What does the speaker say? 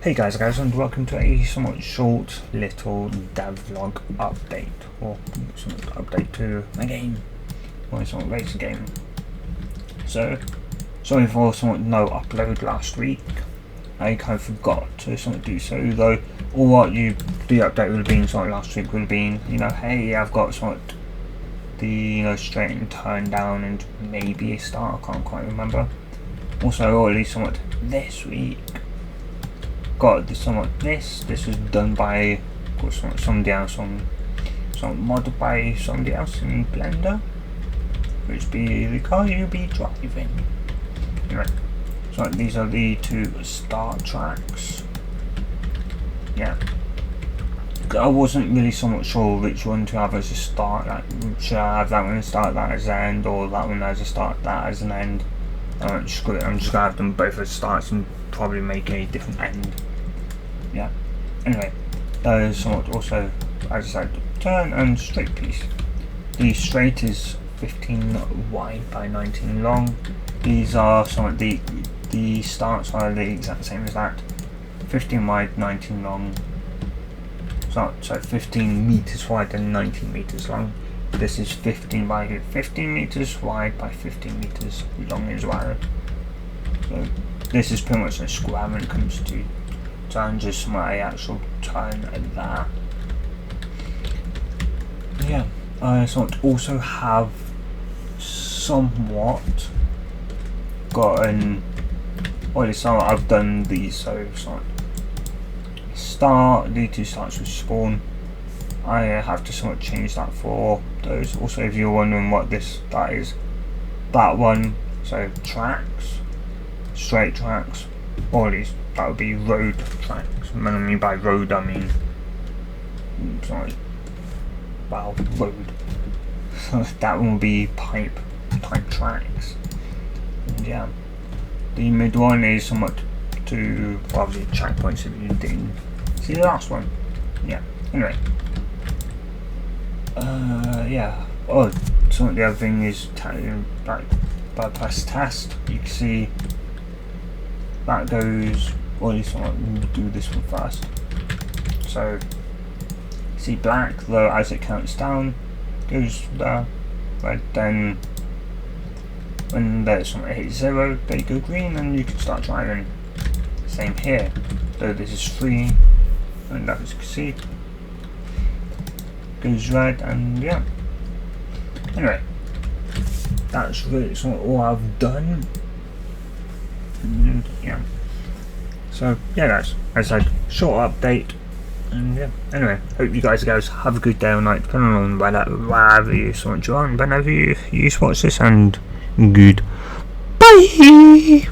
Hey guys and welcome to a somewhat short little dev vlog update, or somewhat update to a game, or a somewhat racing game. So, sorry for somewhat no upload last week. I kind of forgot to somewhat do so, though all what the update would have been somewhat last week would have been, hey, I've got somewhat the straight and turn down and maybe a start, I can't quite remember. Also, or at least somewhat this week got this was done by somebody else modded by somebody else in Blender, which be the car you'll be driving. Anyway, so these are the two start tracks. Yeah, I wasn't really somewhat sure which one to have as a start. Like, should I have that one as start, that as an end, or that one as a start, that as an end? Screw it, I'm just gonna have them both as starts and probably make a different end. Yeah. Anyway, there's somewhat also, as I said, turn and straight piece. The straight is 15 wide by 19 long. These are somewhat the starts are the exact same as that. 15 wide, 19 long. So 15 meters wide and 19 meters long. This is 15 meters wide by 15 meters long as well. So this is pretty much a square when it comes to turn, just my actual turn at that. Yeah, I also have somewhat gotten, well, at least I've done these, so start, the two starts with spawn. I have to somewhat change that for those. Also, if you're wondering what that is, that one, so tracks, straight tracks, or at least that would be road tracks. When I mean by road, I mean road. So that one will be pipe type tracks. And yeah, the mid one is somewhat to probably checkpoints if you didn't see the last one. Yeah. Anyway. Yeah. Oh, so the other thing is bypass test. You can see that goes. Or at least I'll do this one first. So, see black, though, as it counts down, goes there. Red, then when there's something that hits 0, they go green, and you can start driving. Same here. Though this is free, and as you can see, goes red, and yeah. Anyway, that's really all I've done. And yeah. So yeah guys, as I said, short update, and yeah, anyway, hope you guys have a good day or night, depending on wherever you watch on, whenever you watch this, and good bye.